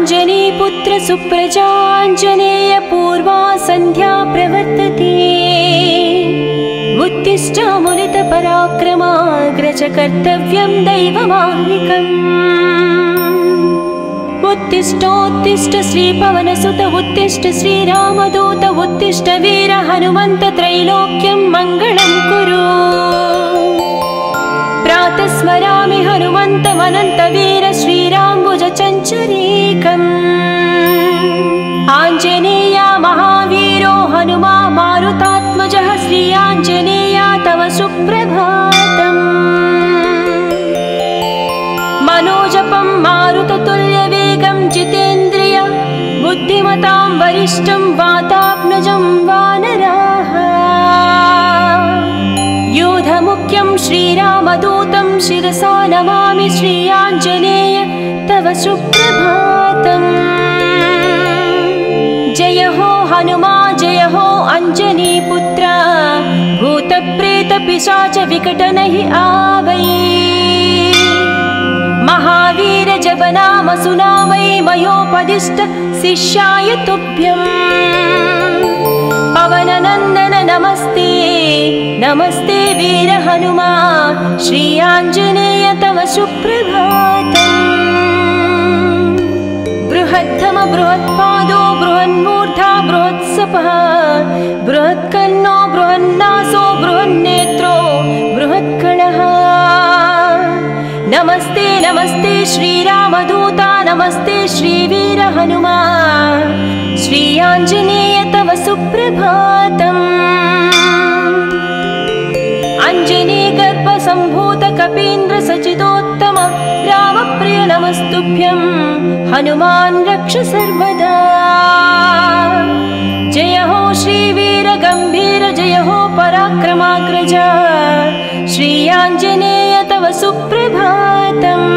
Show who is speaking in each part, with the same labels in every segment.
Speaker 1: अञ्जनीपुत्र सुप्रजाञ्जनेय पूर्वा सन्ध्या प्रवर्तते। उत्तिष्ठ मुनितपराक्रमाग्रज कर्तव्यं दैवमाह्निकम्। उत्तिष्ठोत्तिष्ठ श्रीपवनसुत उत्तिष्ठ श्रीरामदूत उत्तिष्ठ वीर हनुमन्त त्रैलोक्यं मङ्गलं कुरु। प्रातः स्मरामि हनुमन्तमनन्तवीर श्रीराम्बुजचञ्चरीकम्। आञ्जनेया महावीरो हनुमा मारुतात्मजः श्री आञ्जनेया तव सुप्रभातम्। मनोजपं मारुततुल्यवेगं जितेन्द्रिय बुद्धिमतां वरिष्ठं वातात्मजं वानराः। योधमुख्यं श्रीरामदूतं शिरसा नमामि श्री आञ्जनेय तव सुप्रभातम्। जय हो हनुमा जय हो अञ्जनीपुत्र भूतप्रेतपिशाच विकटनहि आवै। महावीर जपनाम सुनामै मयोपदिष्ट शिष्याय तुभ्यम्। पवननन्दन नमस्ते नमस्ते वीर हनुमा श्री आञ्जनेय तव सुप्रभातम्। बृहत्तम बृहत्पादो बृहन्मूर्धा बृहत्सपः बृहत्कर्णो बृहन्नासो बृहन्नेत्रो बृहत्कणः। नमस्ते नमस्ते श्रीरामदूता नमस्ते श्रीवीर हनुमा श्री आञ्जनेय तव सुप्रभातम्। अञ्जनीगर्भसम्भूत कपीन्द्र सचिदोत्तम रामप्रिय नमस्तुभ्यं हनुमान् रक्ष सर्वदा। जय हो श्रीवीर गम्भीर जय हो पराक्रमाग्रज श्री आञ्जनेय तव सुप्रभातम्।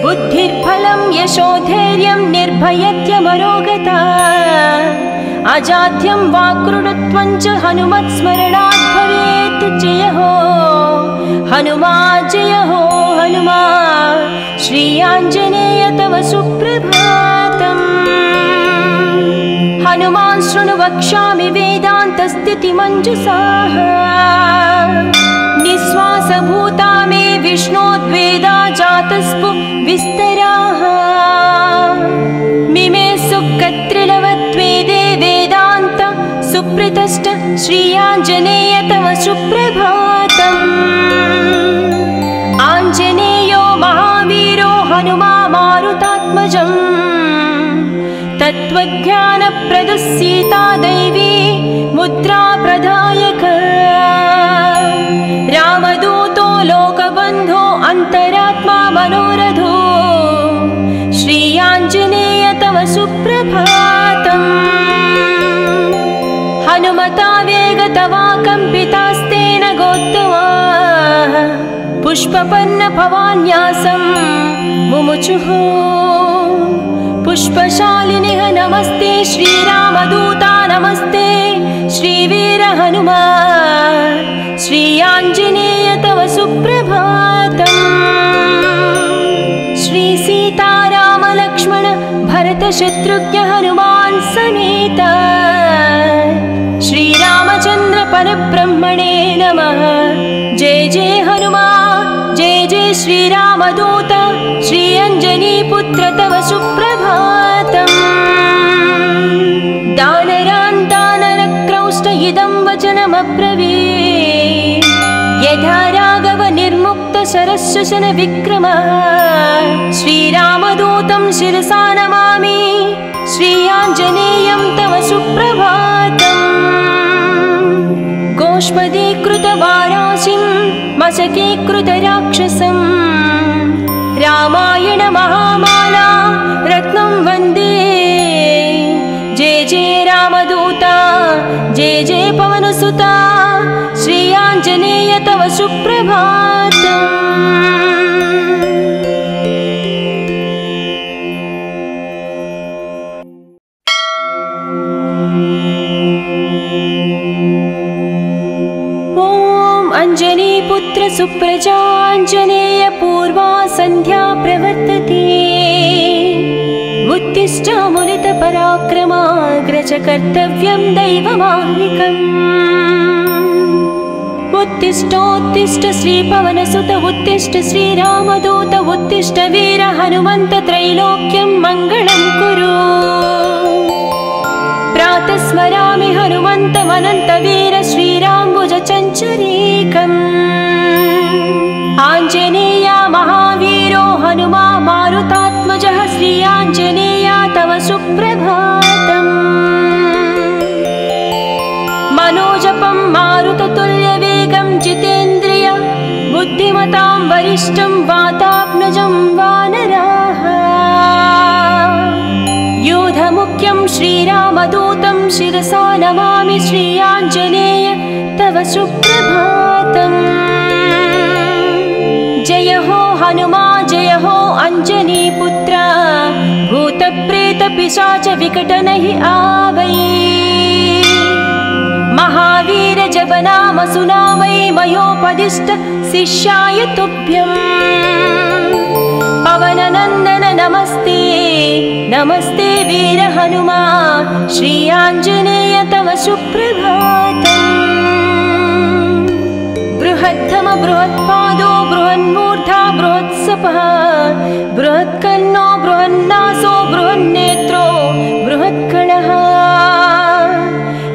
Speaker 1: बुद्धिर्बलं यशोधैर्यं निर्भयत्यमरोगता अजाड्यं वाक्कृतत्वं च हनुमत्स्मरणात् भवेत्। जय हो हनुमा जय हो हनुमा श्री आञ्जनेय तव सुप्रभातम्। हनुमान् शृणु वक्ष्यामि वेदान्तस्थितिमञ्जुषाः। निःश्वासभूता मे विष्णोद्वेदा जातस्पु विस्तराः। मिमे सुकत्रिलवत्वेदे वेदान्त सुप्रतिष्ठ श्री आञ्जनेय तव सुप्रभातम्। आञ्जनेयो महावीरो हनुमा मारुतात्मजम्। तत्त्वज्ञानप्रदः सीता दैवी मुद्रा प्रदायक। रामदूतो लोकबन्धो अन्तरात्मा मनोरथो श्री आञ्जनेय तव सुप्रभातम्। हनुमता वेगतवा कम्पितास्तेन गोत्तमाः पुष्पपन्न भवान्यासं मुमुचुः। पुष्पशालिनिः नमस्ते श्रीरामदूता नमस्ते श्रीवीर हनुमा श्री आञ्जनेय तव सुप्रभातम्। श्री सीताराम लक्ष्मण भरत शत्रुघ्न हनुमान् समेत श्रीरामचन्द्र परब्रह्मणे नमः। जय जय हनुमा जय जय श्रीरामदूत श्री अञ्जनीपुत्र तव सुप्रभातम्। दानरान् दानरक्रौष्ट इदं वचनमब्रवीत्। यथा राघव निर्मुक्त शरश्वसन विक्रम श्रीरामदूतं शिरसा नमामि श्री आञ्जनेयं तव सुप्रभातम्। गोष्पदीकृतवाराशिं मशकीकृतराक्षसं रामायण महामाला रत्नं वन्दे। जय जय रामदूता जय जय पवनसुता श्री आञ्जनेय तव सुप्रभातम्। अञ्जनीपुत्र सुप्रजाञ्जनेय पूर्वा सन्ध्या प्रवर्तते। उत्तिष्ठामुलितपराक्रमाग्रज कर्तव्यं दैवमाह्निकम् उत्तिष्ठोत्तिष्ठ श्रीपवनसुत उत्तिष्ठ श्रीरामदूत उत्तिष्ठ वीर हनुमन्त त्रैलोक्यं मङ्गलं कुरु प्रातः स्मरामि हनुमन्तमनन्तवीर श्रीराम्बुजचञ्चरीकम् आञ्जनेया महावीरो हनुमा मारुतात्मजः श्री आञ्जनेया तव सुप्रभातम् मनोजपं मारुततुल्यवेगं जितेन्द्रिय बुद्धिमतां वरिष्ठं वातात्मजं वानराः योधमुख्यं श्रीरामदूतं शिरसा नमामि श्री आञ्जनेय तव सुप्रभातम् जय हो हनुमा जय हो अञ्जनीपुत्र भूतप्रेतपिशाच विकटनहि आवै महावीर जपनाम सुनामै मयोपदिष्ट शिष्याय तुभ्यम् पवननन्दन नमस्ते नमस्ते वीर हनुमा श्री आञ्जनेय तव सुप्रभातम् बृहद्धम बृहत्पादो बृहन्मूर्धा बृहत्सपः बृहत्कर्णो बृहन्नासो बृहन्नेत्रो बृहत्कणः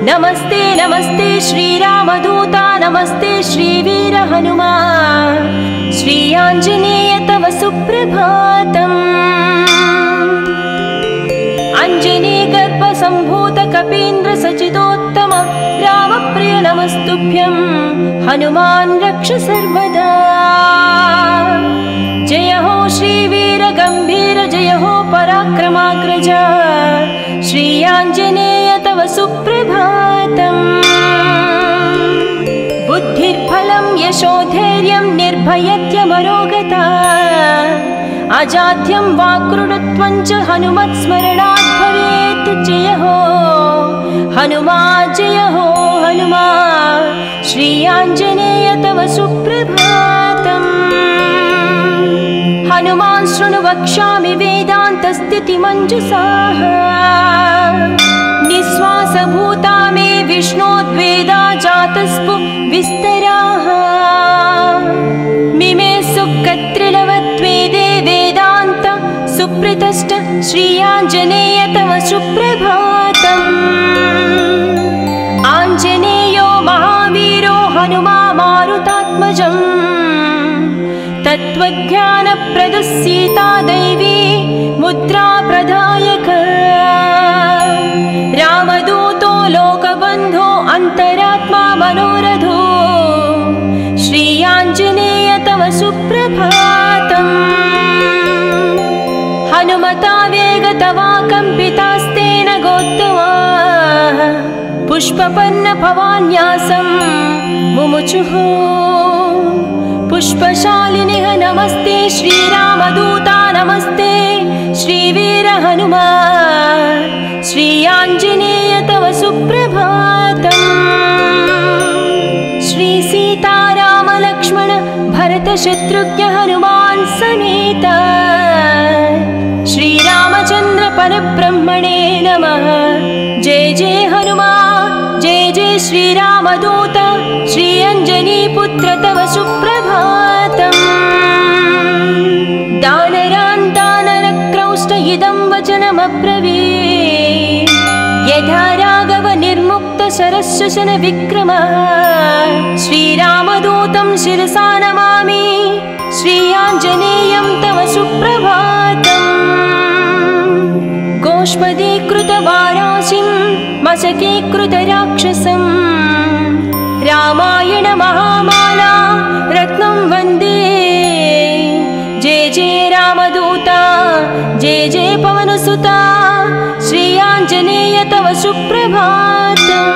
Speaker 1: नमस्ते नमस्ते श्रीरामदूता नमस्ते श्रीवीर हनुमा श्री आञ्जनेय तव सुप्रभातम् अञ्जनीगर्भसम्भूत कपीन्द्र सचिदोत्तम रामप्रिय नमस्तुभ्यं हनुमान् रक्ष सर्वदा जय हो श्रीवीर गम्भीर जय हो पराक्रमाग्रज श्री आञ्जनेय तव सुप्रभातम् बुद्धिर्बलं यशोधैर्यं निर्भयत्यमरोगता अजाड्यं वाक्कृतत्वं च हनुमत्स्मरणात् भवेत् जय हो हनुमा जय हो हनुमा श्री आञ्जनेय तव सुप्रभातम् हनुमान् शृणु वक्ष्यामि वेदान्तस्थितिमञ्जुषाः निःश्वासभूता मे विष्णोद्वेदा जातस्पु विस्तराः मिमे सुकत्रिलवत्वेदे वेदान्त सुप्रतिष्ठ श्री आञ्जनेय तव सुप्रभातम् आञ्जनेयो महावीरो हनुमा मारुतात्मजम् तत्त्वज्ञानप्रदः सीता दैवी मुद्रा प्रदायक रामदूतो लोकबन्धो अन्तरात्मा मनोरथो श्री आञ्जनेय तव सुप्रभातम् हनुमता वेगतवा कम्पितास्तेन गोत्तमाः पुष्पपन्न भवान्यासं मुमुचुः पुष्पशालिनिः नमस्ते श्रीरामदूता नमस्ते श्रीवीर हनुमा श्री आञ्जनेय तव सुप्रभातम् श्री सीताराम लक्ष्मण भरत शत्रुघ्न हनुमान् समेत श्रीरामचन्द्र परब्रह्मणे नमः जय जय हनुमा जय जय श्रीरामदूत श्री अञ्जनीपुत्र तव सुप्रभातम् दानरान् दानरक्रौष्ट इदं वचनमब्रवीत् यथा राघव निर्मुक्त शरशशन विक्रम श्रीरामदूतं शिरसा नमामि श्री आञ्जनेयं तव सुप्रभातम् गोष्पदीकृतवाराशिं मशकीकृतराक्षसं रामायण महामाला रत्नं वन्दे जय जय रामदूता जय जय पवनसुता श्री आञ्जनेय तव सुप्रभातम्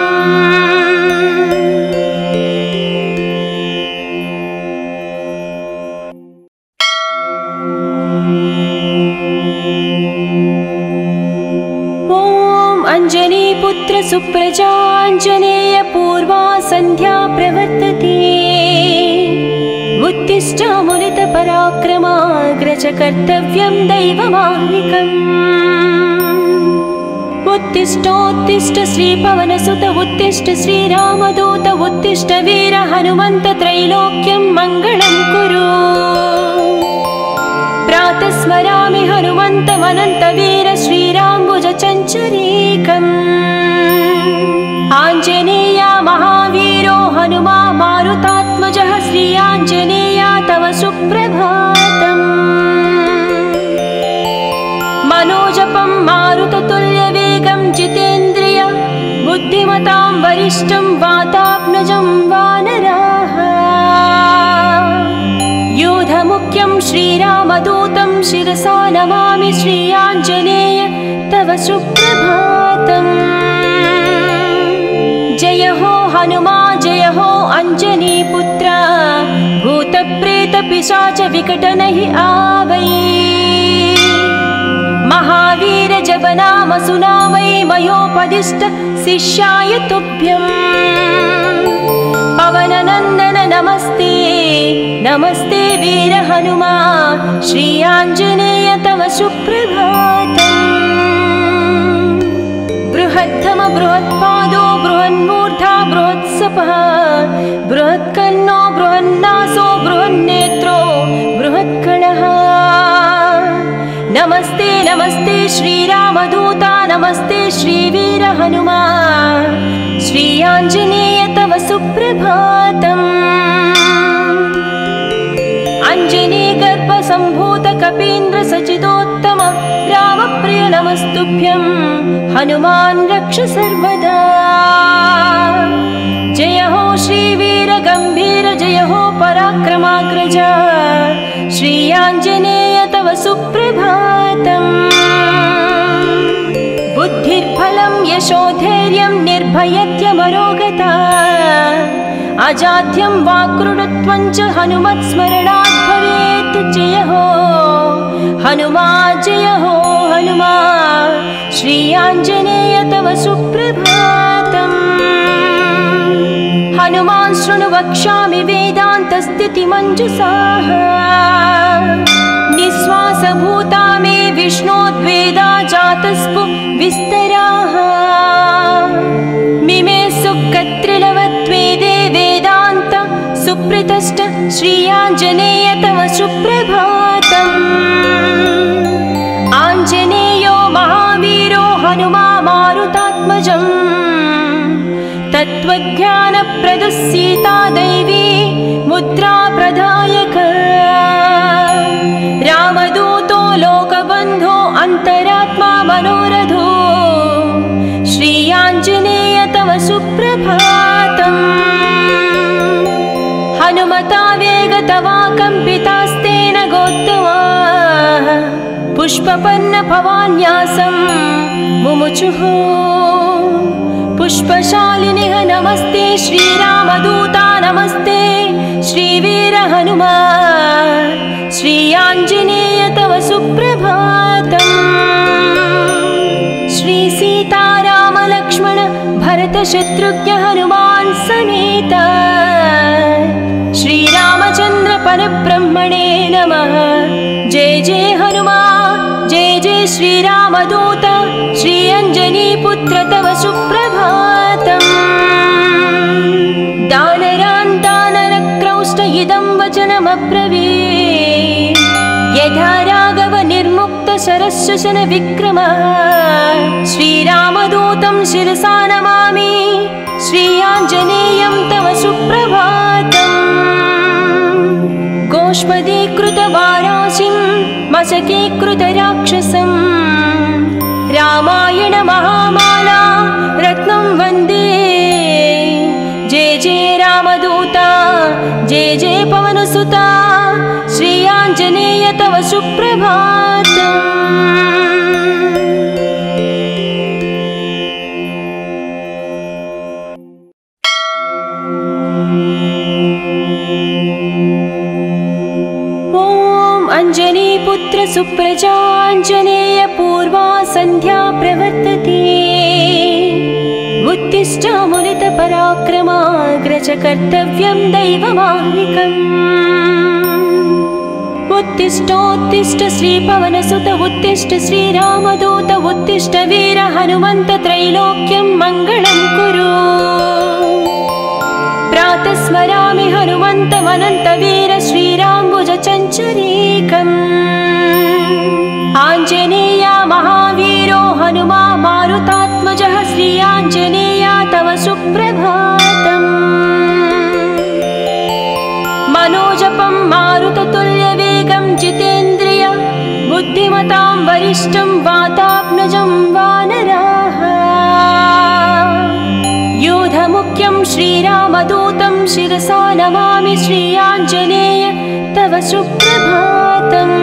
Speaker 1: अञ्जनीपुत्र सुप्रजाञ्जनेय पूर्वा सन्ध्या प्रवर्तते उत्तिष्ठामुलितपराक्रमाग्रज कर्तव्यं दैवमाह्निकम् उत्तिष्ठोत्तिष्ठ श्रीपवनसुत उत्तिष्ठ श्रीरामदूत उत्तिष्ठ वीर हनुमन्त त्रैलोक्यं मङ्गलं कुरु। प्रातः स्मरामि हनुमन्तमनन्तवीर श्रीराम्बुजचञ्चरीकम्। आञ्जनेया महावीरो हनुमा मारुतात्मजः श्री आञ्जनेया तव सुप्रभातम्। मनोजपं मारुततुल्यवेगं जितेन्द्रिय बुद्धिमतां वरिष्ठं वातात्मजं वानराः। योधमुख्यं श्रीरामदूतं शिरसा नमामि श्री आञ्जनेय तव सुप्रभातम्। जय हो हनुमा जय हो अञ्जनीपुत्र भूतप्रेतपिशाच विकटनहि आवै। महावीर जप नाम सुनावै मयोपदिष्ट शिष्याय तुभ्यम्। पवननन्दन नमस्ते नमस्ते वीर हनुमा श्री आञ्जनेय तव सुप्रभातम्। बृहत्तम बृहत्पादो बृहन्मूर्धा बृहत्सपः बृहत्कर्णो बृहन्नासो बृहन्नेत्रो बृहत्कणः। नमस्ते नमस्ते श्रीरामदूता नमस्ते श्रीवीर हनुमा श्री आञ्जनेय तव सुप्रभातम्। अञ्जनीगर्भसम्भूत कपीन्द्र सचिदोत्तम रामप्रिय नमस्तुभ्यं हनुमान् रक्ष सर्वदा। जय हो श्रीवीर गम्भीर जय हो पराक्रमाग्रज श्री आञ्जनेय तव सुप्रभातम्। बुद्धिर्बलं यशोधैर्यं निर्भयत्यमरोगता अजाड्यं वाक्कृतत्वं च हनुमत्स्मरणात् भवेत्। जय हो हनुमा जय हो हनुमा श्री आञ्जनेय तव सुप्रभातम्। हनुमान् शृणु वक्ष्यामि वेदान्तस्थितिमञ्जुषाः। निःश्वासभूता मे विष्णोद्वेदा जातस्पु विस्तराः। मिमे सुकत्रिलवत्वेदे वेदान्त सुप्रतिष्ठ श्री आञ्जनेय तव सुप्रभातम्। आञ्जनेयो महावीरो हनुमा मारुतात्मजम्। तत्त्वज्ञानप्रदः सीता दैवी मुद्रा प्रदायक। रामदूतो लोकबन्धो अन्तरात्मा मनोरथो श्री आञ्जनेय तव सुप्रभातम्। हनुमता वेगतवा कम्पितास्तेन गोत्तमा पुष्पपन्न भवान्यासं मुमुचुः। पुष्पशालिनिः नमस्ते श्रीरामदूता नमस्ते श्रीवीर हनुमा श्री आञ्जनेय तव सुप्रभातम्। श्री सीताराम लक्ष्मण भरत शत्रुघ्न हनुमान् समेत श्रीरामचन्द्र परब्रह्मणे नमः। जय जय हनुमा जय जय श्रीरामदूत श्री अञ्जनीपुत्र तव सुप्रभातम्। दानरान् दानरक्रौष्ट इदं वचनमब्रवीत्। यथा राघव निर्मुक्त शरशशन विक्रम श्रीरामदूतं शिरसा नमामि श्री आञ्जनेयं तव सुप्रभातम्। गोष्पदीकृतवाराशिं मशकीकृतराक्षसं रामायण महामाला रत्नं वन्दे। जय जय रामदूता जय जय पवनसुता श्री आञ्जनेय तव सुप्रभातम्। अञ्जनीपुत्र सुप्रजाञ्जनेय पूर्वा सन्ध्या प्रवर्तते। उत्तिष्ठामुलितपराक्रमाग्रज कर्तव्यं दैवमाह्निकम्। उत्तिष्ठोत्तिष्ठ श्रीपवनसुत उत्तिष्ठ श्रीरामदूत उत्तिष्ठ वीर हनुमन्त त्रैलोक्यं मङ्गलं कुरु। प्रातः स्मरामि हनुमन्तमनन्तवीर श्रीराम्बुजचञ्चरीकम्। आञ्जनेया महावीरो हनुमा मारुतात्मजः श्री आञ्जनेया तव सुप्रभातम्। मनोजपं मारुततुल्यवेगं जितेन्द्रिय बुद्धिमतां वरिष्ठं वातात्मजं वानराः। योधमुख्यं श्रीरामदूतं शिरसा नमामि श्री आञ्जनेय तव सुप्रभातम्।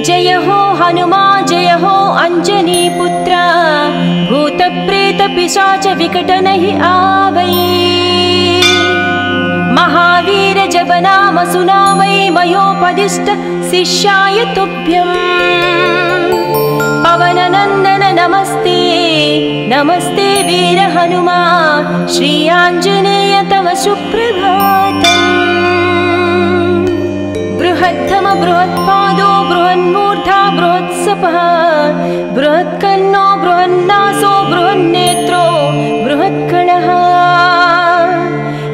Speaker 1: जय हो हनुमा जय हो अञ्जनीपुत्र भूतप्रेतपिशाच विकटनहि आवै। महावीर जप नाम सुनामै मयोपदिष्ट शिष्याय तुभ्यम्। पवननन्दन नमस्ते नमस्ते वीर हनुमा श्री आञ्जनेय तव सुप्रभातम्। बृहत्तम बृहत्पादो बृहन्मूर्धा बृहत्सपः बृहत्कर्णो बृहन्नासो बृहन्नेत्रो बृहत्कणः।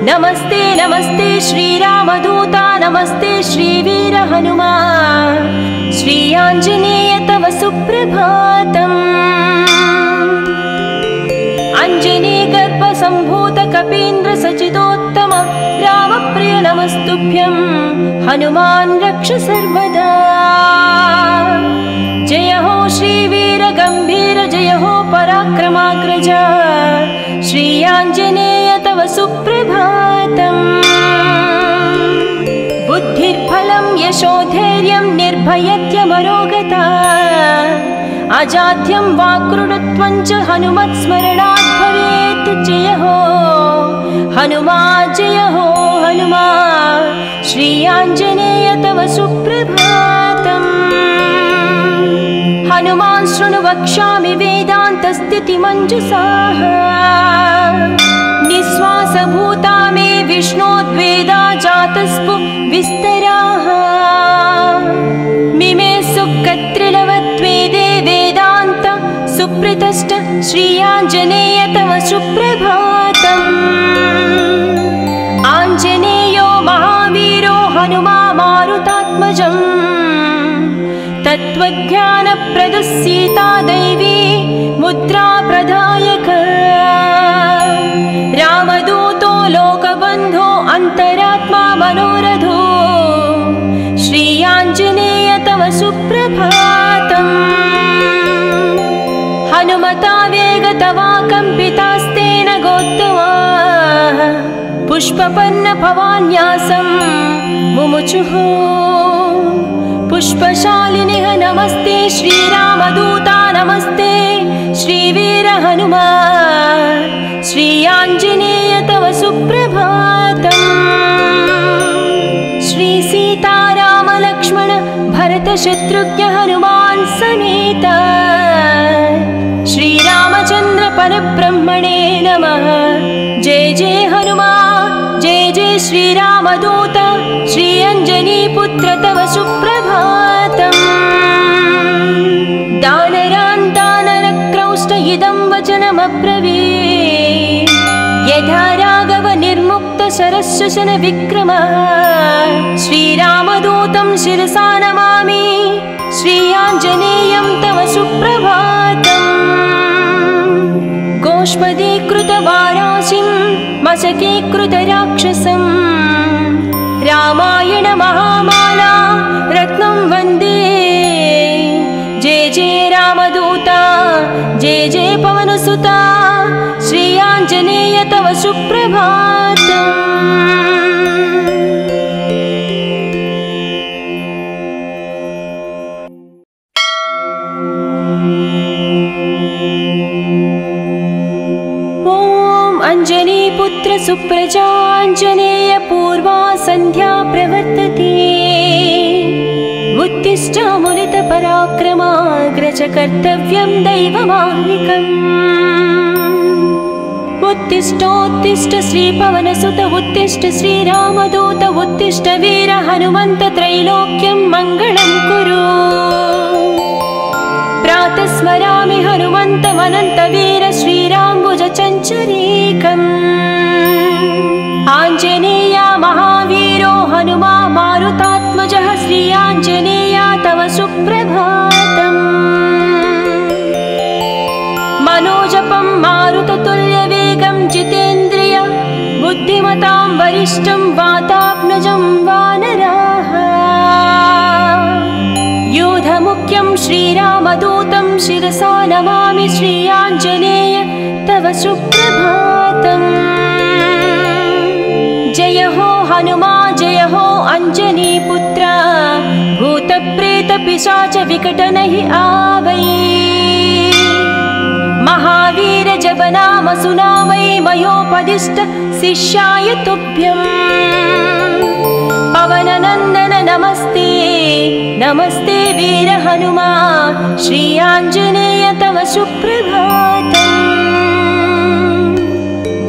Speaker 1: नमस्ते नमस्ते श्रीरामदूता नमस्ते श्रीवीर हनुमा श्री आञ्जनेय तव सुप्रभातम्। अञ्जनीगर्भसम्भूत कपीन्द्र सचिदोत्तम रामप्रिय नमस्तुभ्यं हनुमान् रक्ष सर्वदा। जय हो श्रीवीर गम्भीर जय हो पराक्रमाग्रज श्री आञ्जनेय तव सुप्रभातम्। बुद्धिर्बलं यशोधैर्यं निर्भयत्यमरोगता अजाड्यं वाक्कृतत्वं च हनुमत्स्मरणात् भवेत्। जय हो हनुमा जय हो हनुमा श्री आञ्जनेय तव सुप्रभातम्। हनुमान् शृणु वक्ष्यामि वेदान्तस्थितिमञ्जुषाः। निःश्वासभूता मे विष्णोद्वेदा जातस्पु विस्तराः। मिमे सुकत्रिलवत्वेदे वेदान्त सुप्रतिष्ठ श्री आञ्जनेय तव सुप्रभातम्। आञ्जनेयो महावीरो हनुमा मारुतात्मजम्। तत्त्वज्ञानप्रदः सीता दैवी मुद्रा प्रदायक। रामदूतो लोकबन्धो अन्तरात्मा मनोरथो श्री आञ्जनेय तव सुप्रभातम्। हनुमता वेगतवा कम्पितास्तेन गोत्तमा पुष्पपन्न भवान्यासं मुमुचुः। पुष्पशालिनिः नमस्ते श्रीरामदूता नमस्ते श्रीवीर हनुमा श्री आञ्जनेय तव सुप्रभातम्। श्री सीताराम लक्ष्मण भरत शत्रुघ्न हनुमान् समेत श्रीरामचन्द्र परब्रह्मणे नमः। जय जय हनुमा जय जय श्रीरामदूत श्री अञ्जनीपुत्र तव सुप्रभातम्। दानरान् दानरक्रौष्ट इदं वचनमब्रवीत्। यथा राघव निर्मुक्त शरशशन विक्रम श्रीरामदूतं शिरसा नमामि श्री आञ्जनेयं तव सुप्रभातम्। गोष्पदीकृतवाराशिं मशकीकृतराक्षसं रामायण महामाला रत्नं वन्दे। जय जय रामदूता जय जय पवनसुता श्री आञ्जनेय तव सुप्रभातम्। अञ्जनीपुत्र सुप्रजाञ्जनेय पूर्वा सन्ध्या प्रवर्तते। उत्तिष्ठामुलितपराक्रमाग्रज कर्तव्यं दैवमाह्निकम्। उत्तिष्ठोत्तिष्ठ श्रीपवनसुत उत्तिष्ठ श्रीरामदूत उत्तिष्ठ वीर हनुमन्त त्रैलोक्यं मङ्गलं कुरु। प्रातः स्मरामि हनुमन्तमनन्तवीर श्रीराम्बुजचञ्चरीकम्। आञ्जनेया महावीरो हनुमा मारुतात्मजः श्री आञ्जनेया तव सुप्रभातम्। मनोजपं मारुततुल्यवेगं जितेन्द्रिय बुद्धिमतां वरिष्ठं वातात्मजं वानराः। योधमुख्यं श्रीरामदूतं शिरसा नमामि श्री आञ्जनेय तव सुप्रभातम्। जय हो हनुमा जय हो अञ्जनीपुत्र भूतप्रेतपिशाच विकटनहि आवै। महावीर जपनाम सुनावै मयोपदिष्ट शिष्याय तुभ्यम्। पवननन्दन नमस्ते नमस्ते वीर हनुमा श्री आञ्जनेय तव सुप्रभातम्।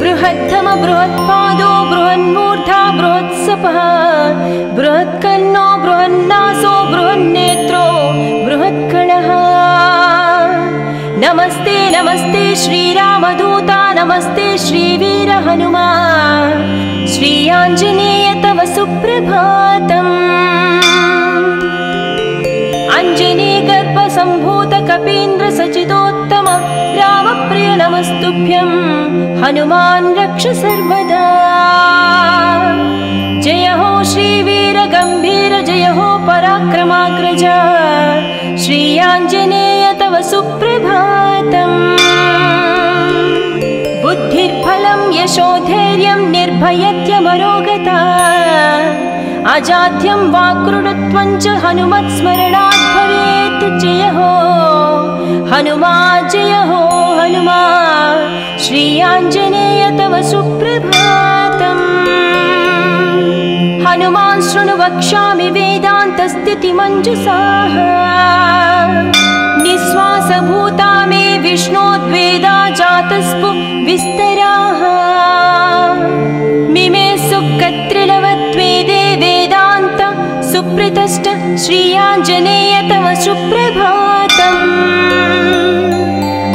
Speaker 1: बृहत्तम बृहत्पादो बृहन्मूर्धा बृहत्सपः बृहत्कर्णो बृहन्नासो बृहन्नेत्रो बृहत्कणः। नमस्ते नमस्ते श्रीरामदूता नमस्ते श्रीवीर हनुमा श्री आञ्जनेय तव सुप्रभातम्। अञ्जनीगर्भसम्भूत कपीन्द्र सचिदोत्तम रामप्रिय नमस्तुभ्यं हनुमान् रक्ष सर्वदा। जय हो श्रीवीर गम्भीर जय हो पराक्रमाग्रज श्री आञ्जनेय तव सुप्रभातम्। बुद्धिर्बलं यशोधैर्यं निर्भयत्यमरोगता अजाड्यं वाक्कृतत्वं च हनुमत्स्मरणात् भवेत्। जय हो हनुमा जय हो हनुमा श्री आञ्जनेय तव सुप्रभातम्। हनुमान् शृणु वक्ष्यामि वेदान्तस्थितिमञ्जुषाः निःश्वासभूता मे विष्णोद्वेदा जातस्पु विस्तराः। मिमे सुकत्रिलवत्वेदे वेदान्त सुप्रतिष्ठ श्री आञ्जनेय तव सुप्रभातम्।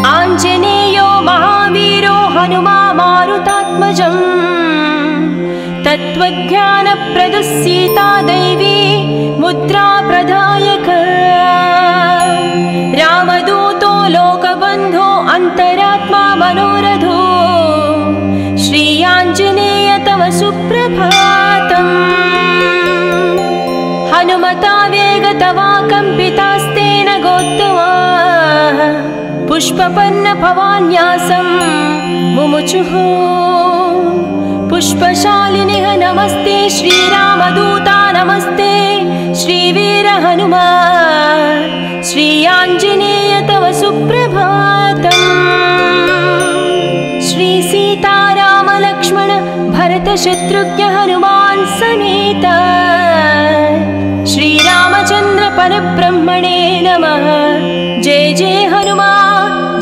Speaker 1: आञ्जनेयो महावीरो हनुमा मारुतात्मजम् तत्त्वज्ञानप्रदः सीता दैवी मुद्रा प्रदायक। रामदूतो लोकबन्धो अन्तरात्मा मनोरथो श्री आञ्जनेय तव सुप्रभातम्। हनुमता वेगतवा कम्पितास्तेन गोत्तमा पुष्पपन्न भवान्यासं मुमुचुः। पुष्पशालिनिः नमस्ते श्रीरामदूता नमस्ते श्रीवीर हनुमा श्री आञ्जनेय तव सुप्रभातम्। श्री सीताराम लक्ष्मण भरत शत्रुघ्न हनुमान् समेत श्रीरामचन्द्र परब्रह्मणे नमः। जय जय हनुमा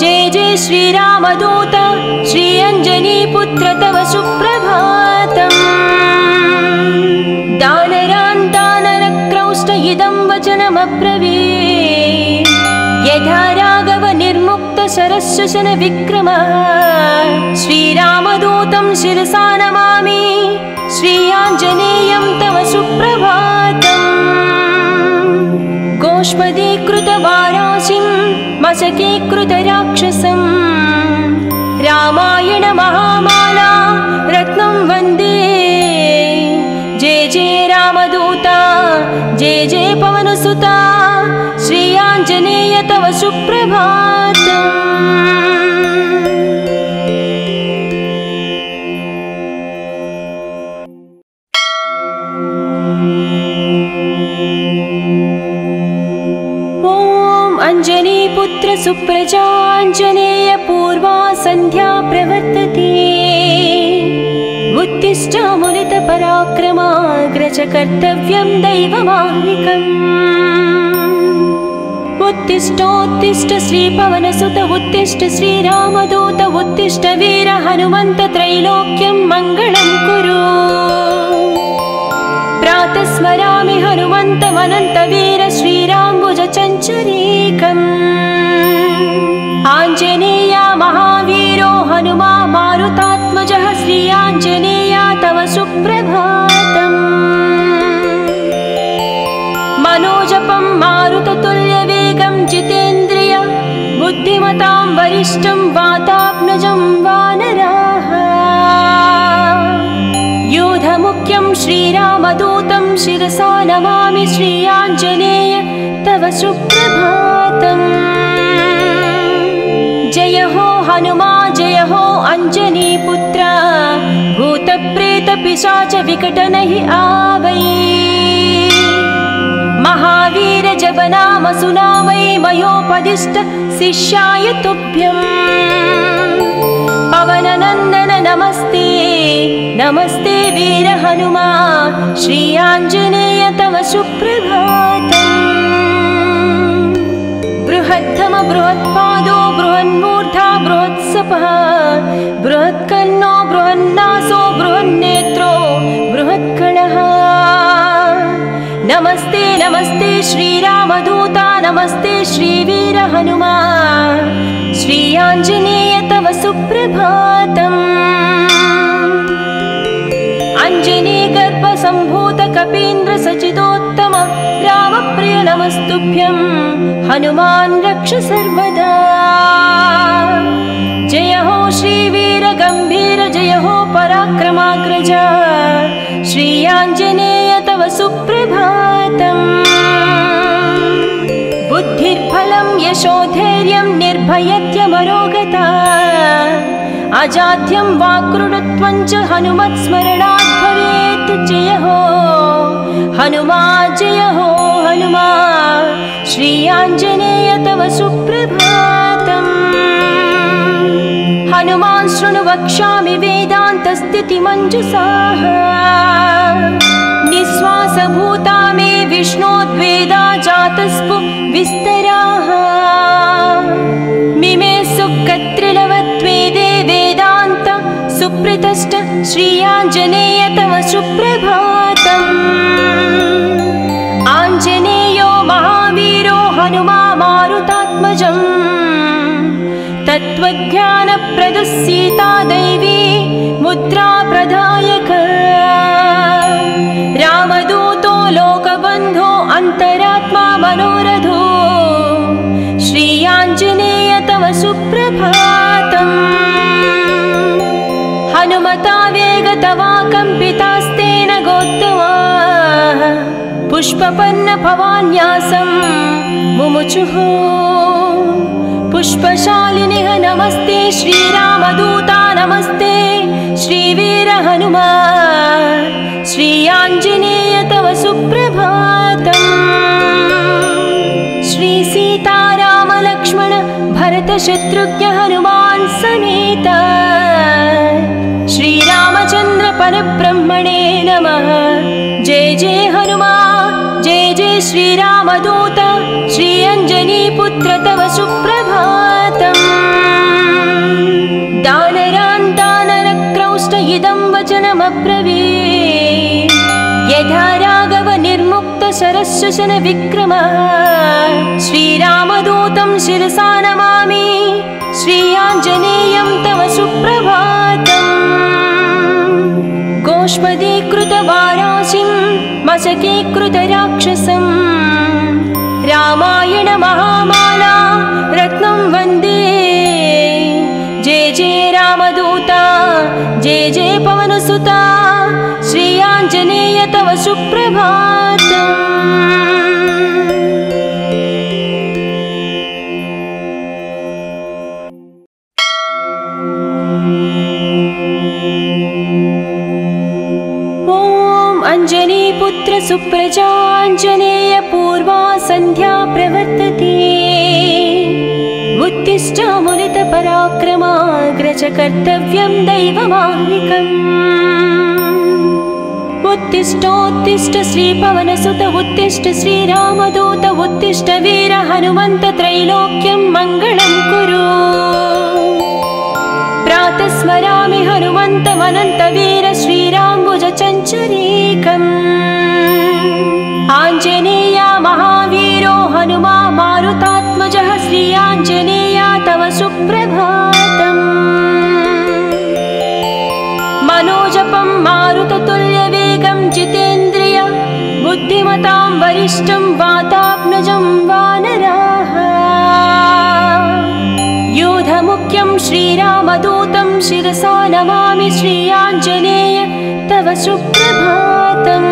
Speaker 1: जय जय श्रीरामदूत श्री अञ्जनीपुत्र तव सुप्रभातम्। दानरान् दानरक्रौष्ट इदं वचनमब्रवीत् यथा राघव निर्मुक्त शरशशन विक्रमः। श्रीरामदूतं शिरसा नमामि श्री आञ्जनेयं तव सुप्रभातम्। गोष्पदीकृतवाराशिं मशकीकृतराक्षसं रामायण महामाला रत्नं वन्दे। जय जय रामदूता जय जय पवनसुता श्री आञ्जनेय तव सुप्रभातम्। अञ्जनीपुत्र सुप्रजाञ्जनेय पूर्वा सन्ध्या प्रवर्तते। उत्तिष्ठ मुनितपराक्रमाग्रज कर्तव्यं दैवमाह्निकम्। उत्तिष्ठोत्तिष्ठ श्रीपवनसुत उत्तिष्ठ श्रीरामदूत उत्तिष्ठ वीर हनुमन्त त्रैलोक्यं मङ्गलं कुरु। प्रातः स्मरामि हनुमन्तमनन्तवीर श्रीराम्बुजचञ्चरीकम्। आञ्जनेया महावीरो हनुमा मारुतात्मजः श्रीयाञ्जनेया तव सुप्रभातम्। मनोजपं मारुततुल्यवेगं जितेन्द्रिय बुद्धिमतां वरिष्ठं वातात्मजं वानराः। योधमुख्यं श्रीरामदूतं शिरसा नमामि श्रीयाञ्जनेय तव सुप्रभातम्। जय हो हनुमा जय हो अंजनीपुत्र भूतप्रेतपिशाच विकटनहि आवै। महावीर जप नाम सुनावै मयोपदिष्ट शिष्याय तुभ्यम्। पवननन्दन नमस्ते नमस्ते वीर हनुमा श्रीयाञ्जनेय तव सुप्रभातम्। बृहद्धम बृहत्पादो बृहन्मूर्धा बृहत्सपः बृहत्कर्णो बृहन्नासो बृहन्नेत्रो बृहत्कणः। नमस्ते नमस्ते श्रीरामदूता नमस्ते श्रीवीर हनुमा श्रीयाञ्जनेय तव सुप्रभातम्। अञ्जनीगर्भसम्भूत कपीन्द्र सचिदोत्तम रामप्रिय नमस्तुभ्यं हनुमान् रक्ष सर्वदा। जय हो श्रीवीर गम्भीर जय हो पराक्रमाग्रज श्रीयाञ्जनेय तव सुप्रभातम्। बुद्धिर्बलं यशोधैर्यं निर्भयत्यमरोगता अजाड्यं वाक्कृतत्वं च हनुमत्स्मरणात् भवेत्। जय हो हनुमा जय हो हनुमा श्रीयाञ्जनेय तव सुप्रभातम्। हनुमान् शृणु वक्ष्यामि वेदान्तस्थितिमञ्जुषाः निःश्वासभूता मे विष्णोद्वेदा जातस्पु विस्तराः। मिमे सुकत्रिलवत्वेदे वेदान्त सुप्रतिष्ठ श्रीयाञ्जनेय तव सुप्रभातम्। आञ्जनेयो महावीरो हनुमा मारुतात्मजम् तत्त्वज्ञानप्रदः सीता दैवी मुद्रा प्रदायक। रामदूतो लोकबन्धो अन्तरात्मा मनोरथो श्रीयाञ्जनेय तव सुप्रभातम्। हनुमता वेगतवा कम्पितास्तेन गोत्तमा पुष्पपन्न भवान्यासं मुमुचुः। पुष्पशालिनिः नमस्ते श्रीरामदूता नमस्ते श्रीवीर हनुमा श्रीयाञ्जनेय तव सुप्रभातम्। श्रीसीतारामलक्ष्मण भरतशत्रुघ्न हनुमान् समेत श्रीरामचन्द्र परब्रह्मणे नमः। जय जय हनुमा जय जय श्रीरामदूत श्रीअञ्जनीपुत्र तव सुप्रभातम्। दानरान् दानरक्रौष्ट इदं वचनमब्रवीत् यथा राघव निर्मुक्त शरशशन विक्रम। श्रीरामदूतं शिरसा नमामि श्रीयाञ्जनेयं तव सुप्रभातम्। गोष्पदीकृतवाराशिं मशकीकृतराक्षसं रामायण महामाला रत्नं वन्दे। जय जय रामदूता जय जय पवनसुता श्रीयाञ्जनेय तव सुप्रभातम्। अंजनीपुत्र सुप्रजाञ्जनेय पूर्वा सन्ध्या प्रवर्तते। उत्तिष्ठ मुनित पराक्रमाग्रज कर्तव्यं दैवमाह्निकम्। उत्तिष्ठोत्तिष्ठ श्रीपवनसुत उत्तिष्ठ श्रीरामदूत उत्तिष्ठ वीर हनुमन्त त्रैलोक्यं मङ्गलं कुरु। प्रातः स्मरामि हनुमन्तमनन्तवीर श्रीराम्बुजचञ्चरीकम्। आञ्जनेय महावीरो हनुमा मारुतात्मजः श्री आञ्जनेय तव सुप्रभातम्। मनोजपं मारुततुल्यवेगं जितेन्द्रिय बुद्धिमतां वरिष्ठं वातात्मजं वानराः। योधमुख्यं श्रीरामदूतं शिरसा नमामि श्री आञ्जनेय तव सुप्रभातम्।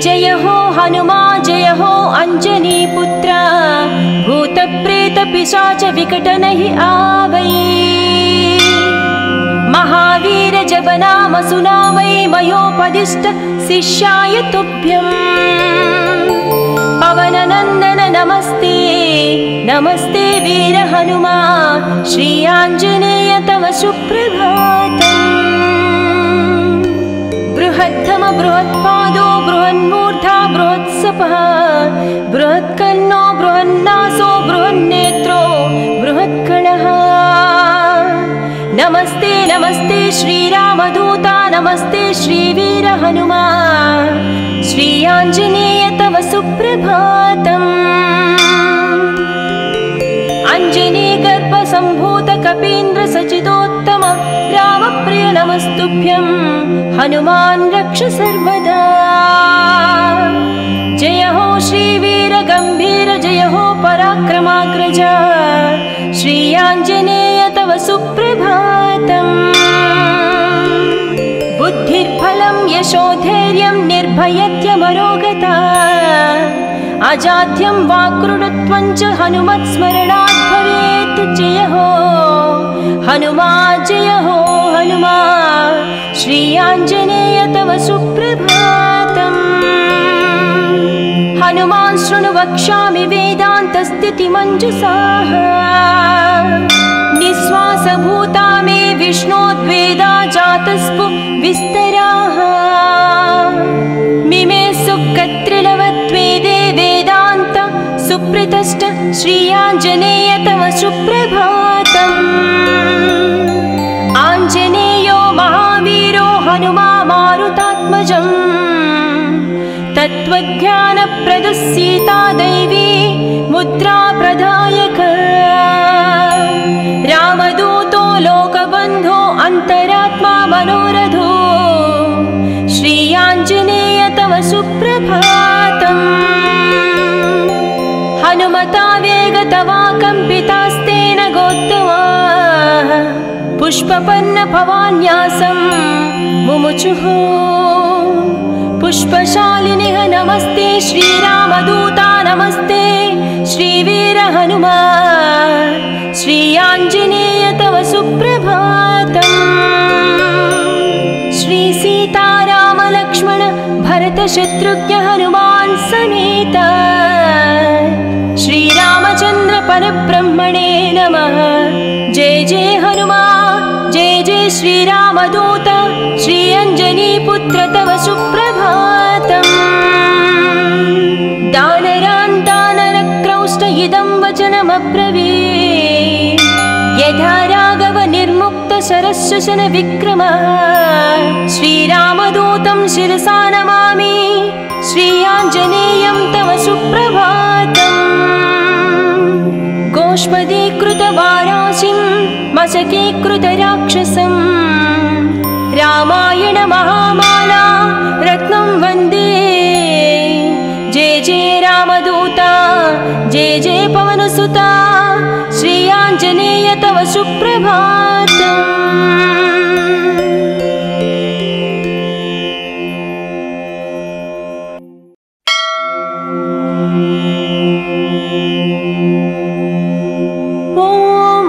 Speaker 1: जय हो हनुमा जय हो अञ्जनीपुत्र भूतप्रेतपिशाच विकटनहि आवै। महावीर जपनाम सुनामै मयोपदिष्ट शिष्याय तुभ्यम्। पवननन्दन नमस्ते नमस्ते वीर हनुमा श्री आञ्जनेय तव सुप्रभातम्। बृहद्धम बृहत्पादो बृहन्मूर्धा बृहत्सपः बृहत्कर्णो बृहन्नासो बृहन्नेत्रो बृहत्कणः। नमस्ते नमस्ते श्रीरामदूता नमस्ते श्रीवीर हनुमा श्री आञ्जनेय तव सुप्रभातम्। अञ्जनीगर्भसम्भूत कपीन्द्र सचिदोत्तम रामप्रिय नमस्तुभ्यं हनुमान् रक्ष सर्वदा। जय हो श्रीवीर गम्भीर जय हो पराक्रमाग्रज श्री आञ्जनेय तव सुप्रभातम्। बुद्धिर्बलं यशोधैर्यं निर्भयत्यमरोगता अजाड्यं वाक्कृतत्वं च हनुमत्स्मरणात् भवेत्। जय हो हनुमा जय हो हनुमा श्री आञ्जनेय तव सुप्रभातम्। हनुमान् शृणु वक्ष्यामि वेदान्तस्थितिमञ्जुषाः निःश्वासभूता मे विष्णोद्वेदा जातस्पु विस्तराः। मिमे सुकत्रिलवत्वेदे वेदान्त सुप्रतिष्ठ श्री आञ्जनेय तव सुप्रभातम्। आञ्जनेयो महावीरो हनुमा मारुतात्मजम् तत्त्वज्ञानप्रदः सीता दैवी मुद्रा प्रदायक। रामदूतो लोकबन्धो अन्तरात्मा मनोरथो श्री आञ्जनेय तव सुप्रभातम्। हनुमता वेगतवा कम्पितास्तेन गोत्तमाः पुष्पपन्न भवान्यासं मुमुचुः। पुष्पशालिनिः नमस्ते श्रीरामदूता नमस्ते श्रीवीर हनुमा श्री आञ्जनेय तव सुप्रभातम्। श्री सीताराम लक्ष्मण भरत शत्रुघ्न हनुमान् समेत श्रीरामचन्द्र परब्रह्मणे नमः। जय जय हनुमा जय जय श्रीरामदूत श्री अञ्जनीपुत्र तव सुप्रभातम्। दानरान् दानरक्रौष्ट इदं वचनमब्रवीत् यथा राघव निर्मुक्त शरश्वसन विक्रम। श्रीरामदूतं शिरसा नमामि श्री आञ्जनेयं तव सुप्रभातम्। गोष्पदीकृतवाराशिं मशकीकृतराक्षसं रामायण महामाला रत्नं वन्दे। जय जय रामदूता जय जय पवनसुता श्री आञ्जनेय तव सुप्रभातम्।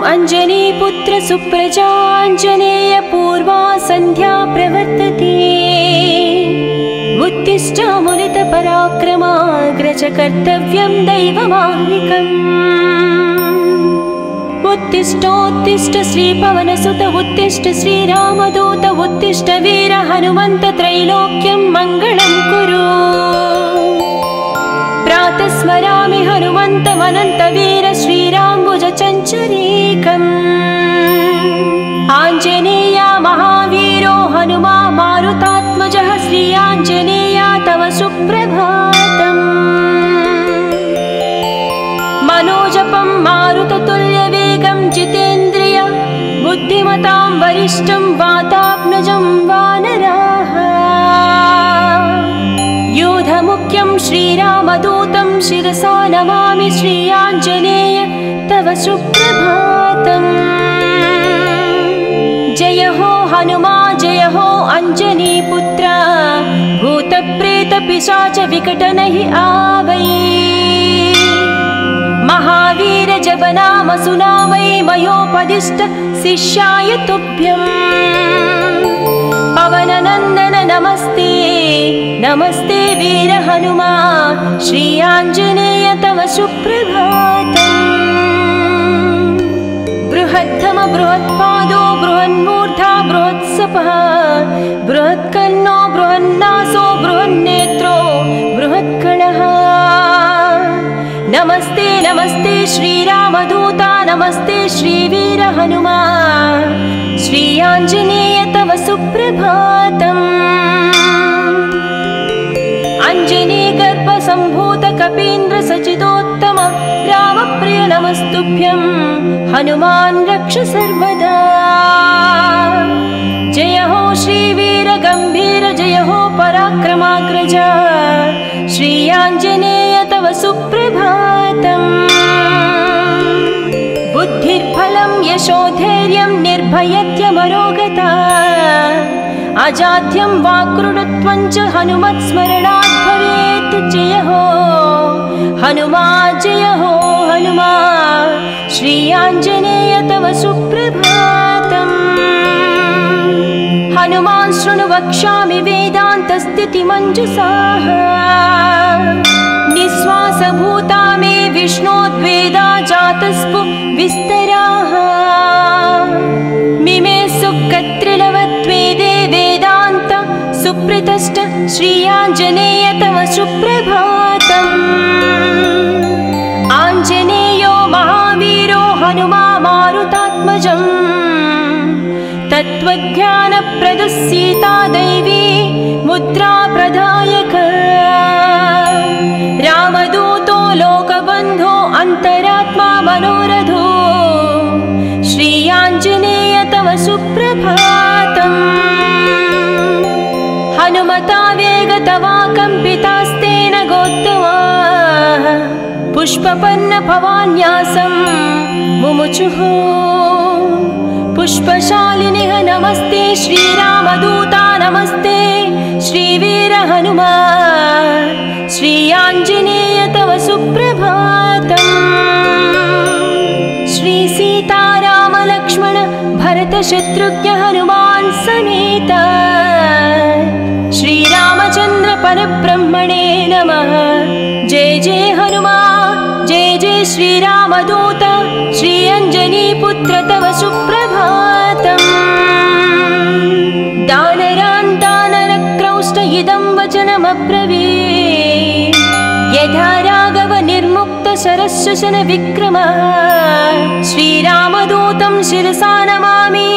Speaker 1: अञ्जनीपुत्र सुप्रजाञ्जनेय पूर्वा सन्ध्या प्रवर्तते। उत्तिष्ठामुलित पराक्रमाग्रज कर्तव्यं दैवमाह्निकम्। उत्तिष्ठोत्तिष्ठ श्रीपवनसुत उत्तिष्ठ श्रीरामदूत उत्तिष्ठ वीर हनुमन्त त्रैलोक्यं मङ्गलं कुरु। प्रातः स्मरामि हनुमन्तमनन्तवीर श्रीराम्बुजचञ्चरीकम्। आञ्जनेया महावीरो हनुमा मारुतात्मजः श्री आञ्जनेया तव सुप्रभातम्। मनोजपं मारुततुल्यवेगं जितेन्द्रिय बुद्धिमतां वरिष्ठं वातात्मजं वानराः। योधमुख्यं श्रीरामदूतं शिरसा नमामि श्री आञ्जनेय तव सुप्रभातम्। जय हो हनुमा जय हो अंजनीपुत्र भूतप्रेतपिशाच विकटनहि आवै। महावीर जप नाम सुनावै मयोपदिष्ट शिष्याय तुभ्यं। पवननन्दन नमस्ते नमस्ते वीर हनुमा श्री आञ्जनेय तव सुप्रभातम्। बृहत्तम बृहत्पादो बृहन्मूर्धा बृहत्सपः बृहत्कर्णो बृहन्नासो बृहन्नेत्रो बृहत्कणः। नमस्ते नमस्ते श्रीरामदूता नमस्ते श्रीवीर हनुमा श्री आञ्जनेय तव सुप्रभातम्। अञ्जनीगर्भसम्भूत कपीन्द्र सचिदोत्तम रामप्रिय नमस्तुभ्यं हनुमान् रक्ष सर्वदा। जय हो श्रीवीर गम्भीर जय हो पराक्रमाग्रज श्री आञ्जनेय तव सुप्रभातम्। बुद्धिर्बलं यशोधैर्यं निर्भयत्यमरोगता अजाड्यं वाक्कृतत्वं च हनुमत्स्मरणात् भवेत्। जय हो हनुमा जय हो हनुमा श्री आञ्जनेय तव सुप्रभातम्। हनुमान् शृणु वक्ष्यामि वेदान्तस्थितिमञ्जुषाः। निःश्वासभूता मे विष्णोद्वेदा जातस्पु विस्तराः। मिमे सुकत्रिलवत्वेदे वेदान्त सुप्रतिष्ठ श्री आञ्जनेय तव सुप्रभातम्। आञ्जनेयो महावीरो हनुमा मारुतात्मजम्। तत्त्वज्ञानप्रदः सीता दैवी मुद्रा प्रदायक। रामदूतो लोकबन्धो अन्तरात्मा मनोरथो श्री आञ्जनेय तव सुप्रभातम्। हनुमता वेगतवा कम्पितास्तेन गोत्तमा पुष्पपन्न भवान्यासं मुमुचुः। पुष्पशालिनिः नमस्ते श्रीरामदूता नमस्ते श्रीवीर हनुमा श्री आञ्जनेय तव सुप्रभातम्। श्री सीताराम लक्ष्मण भरत शत्रुघ्न हनुमान् समेत श्रीरामचन्द्र परब्रह्मणे नमः। जय जय हनुमा जय जय श्रीरामदूत श्री अञ्जनीपुत्र तव सुप्रभातम्। दानरान् दानरक्रौष्ट इदं वचनमब्रवीत्। यथा राघव निर्मुक्त शरशशन विक्रम श्रीरामदूतं शिरसा नमामि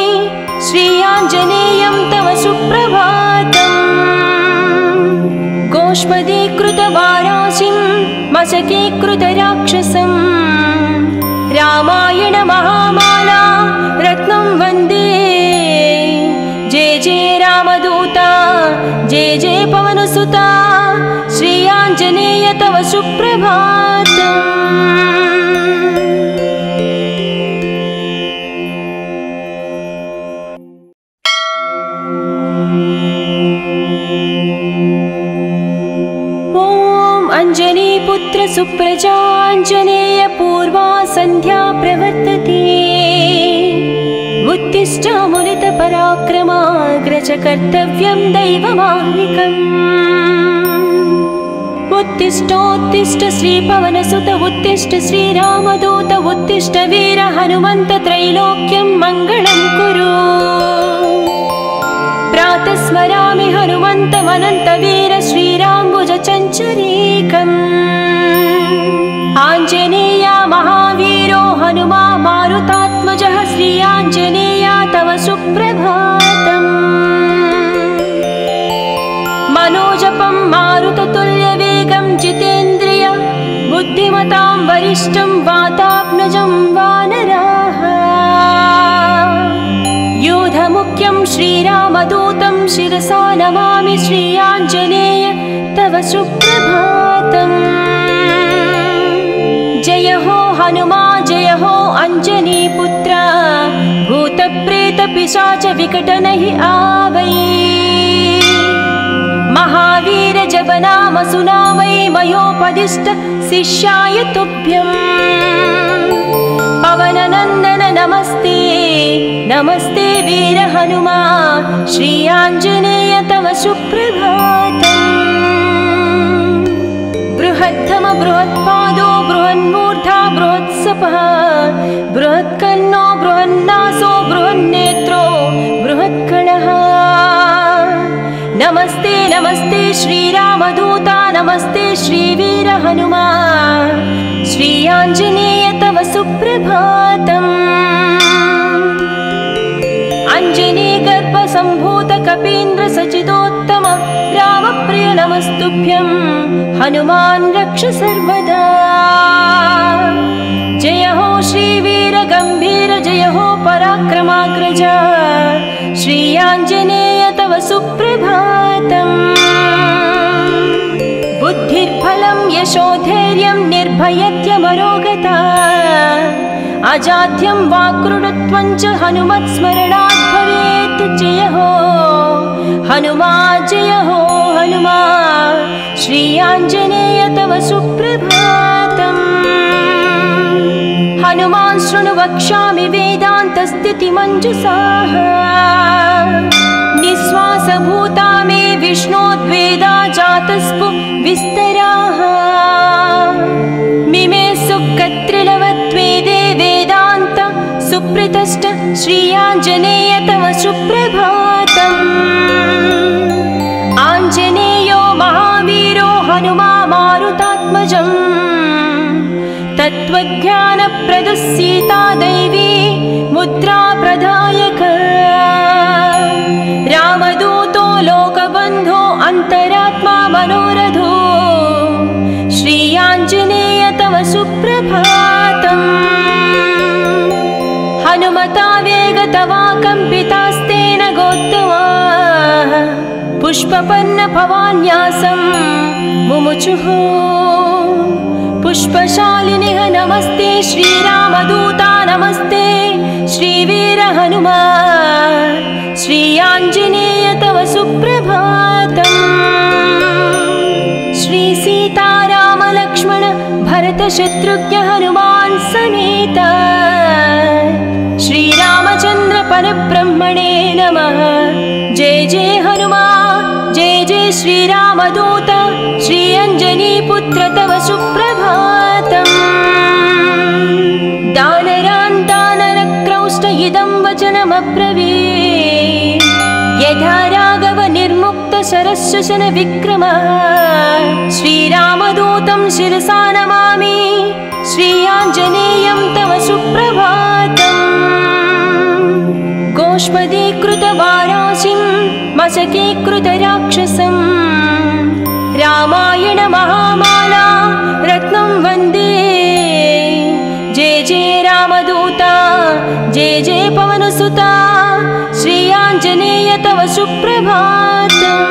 Speaker 1: श्री आञ्जनेयं तव सुप्रभातम्। गोष्पदीकृतवाराशिं मशकीकृतराक्षसं रामायण महामाला रत्नं वन्दे। जय जय रामदूता जय जय पवनसुता श्री आञ्जनेय तव सुप्रभातम्। अंजनीपुत्र सुप्रजाञ्जनेय पूर्वा संध्या प्रवर्तते। उत्तिष्ठामुनित पराक्रमाग्रज कर्तव्यं दैवमाह्निकम्। उत्तिष्ठोत्तिष्ठ श्रीपवनसुत उत्तिष्ठ श्रीरामदूत उत्तिष्ठ वीर हनुमन्त त्रैलोक्यं मङ्गलं कुरु। प्रातः स्मरामि हनुमन्तमनन्तवीर श्रीराम्बुजचञ्चरीकम्। आञ्जनेया महावीरो हनुमा मारुतात्मजः श्री आञ्जनेया तव सुप्रभातम्। मनोजपं मारुततुल्यवेगं जितेन्द्रिय बुद्धिमतां वरिष्ठं वातात्मजं वानराः। योधमुख्यं श्रीरामदूतं शिरसा नमामि श्री आञ्जनेय तव सुप्रभातम्। जय हो हनुमा जय हो अञ्जनीपुत्र भूतप्रेतपिशाच विकटनहि आवै। महावीर जप नाम सुनावै मयोपदिष्ट शिष्याय तुभ्यम्। पवननन्दन नमस्ते नमस्ते वीर हनुमा श्री आञ्जनेय तव सुप्रभातम्। बृहत्तम बृहत्पादो बृहन्मूर्धा बृहत्सपः बृहत्कर्णो बृहन्नासो बृहन्नेत्रो बृहत्कणः। नमस्ते नमस्ते श्रीरामदूता नमस्ते श्रीवीर हनुमा श्री आञ्जनेय तव सुप्रभातम्। अञ्जनीगर्भसम्भूत कपीन्द्र सचिदोत्तम रामप्रिय नमस्तुभ्यं हनुमान् रक्ष सर्वदा। जय हो श्रीवीर गम्भीर जय हो पराक्रमाग्रज श्री आञ्जनेय तव सुप्रभातम्। बुद्धिर्बलं यशोधैर्यं निर्भयत्यमरोगता अजाड्यं वाक्कृतत्वं च हनुमत्स्मरणात् भवेत्। जय हो हनुमा जय हो हनुमा श्री आञ्जनेय तव सुप्रभातम्। हनुमान् शृणु वक्ष्यामि वेदान्तस्थितिमञ्जुषाः निःश्वासभूता मे विष्णोद्वेदा जातस्पु विस्तराः। मिमे सुकत्रिलवत्वेदे वेदान्त सुप्रतिष्ठ श्री आञ्जनेय तव सुप्रभातम्। आञ्जनेयो महावीरो हनुमा मारुतात्मजम् तत्त्वज्ञानप्रदः सीता दैवी मुद्रा प्रदायक। रामदूतो लोकबन्धो अन्तरात्मा मनोरथो श्री आञ्जनेय तव सुप्रभातम्। हनुमता वेगतवा कम्पितास्तेन गोत्तमा पुष्पपन्न भवान्यासं मुमुचुः। पुष्पशालिनिः नमस्ते श्रीरामदूता नमस्ते श्रीवीर हनुमा श्री आञ्जनेय तव सुप्रभातम्। श्री सीताराम लक्ष्मण भरत शत्रुघ्न हनुमान् समेत श्रीरामचन्द्र परब्रह्मणे नमः। जय जय हनुमा जय जय श्रीरामदूत श्री अञ्जनीपुत्र तव सुप्रभातम्। दानरान् दानरक्रौष्ट इदं वचनमब्रवीत् यथा राघव निर्मुक्त शरशशन विक्रम। श्रीरामदूतं शिरसा नमामि श्री आञ्जनेयं तव सुप्रभातम्। गोष्पदीकृतवाराशिं मशकीकृतराक्षसं रामायण महामाला रत्नं वन्दे। जय जय रामदूता जय जय पवनसुता श्री आञ्जनेय तव सुप्रभातम्।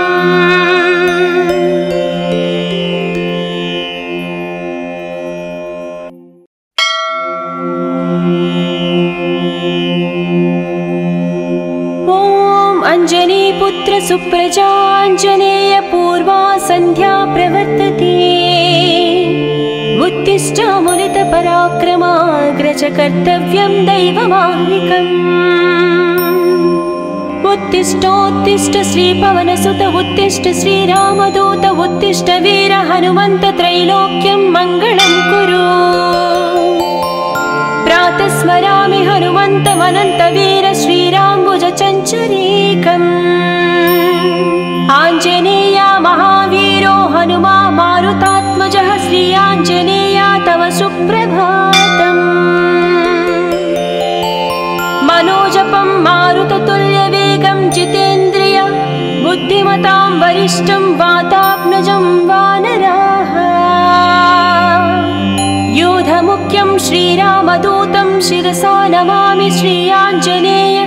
Speaker 1: अञ्जनीपुत्र सुप्रजाञ्जनेय पूर्वा सन्ध्या प्रवर्तते। उत्तिष्ठामुलितपराक्रमाग्रज कर्तव्यं दैवमाह्निकम्। उत्तिष्ठोत्तिष्ठ श्रीपवनसुत उत्तिष्ठ श्रीरामदूत उत्तिष्ठ वीर हनुमन्त त्रैलोक्यं मङ्गलं कुरु। प्रातः स्मरामि हनुमन्तमनन्तवीर श्रीराम्बुजचञ्चरीकम्। आञ्जनेया महावीरो हनुमा मारुतात्मजः श्री आञ्जनेया तव सुप्रभातम्। मनोजपं मारुततुल्यवेगं जितेन्द्रिय बुद्धिमतां वरिष्ठं वातात्मजं वानराः। योधमुख्यं श्रीरामदूतं शिरसा नमामि श्री आञ्जनेय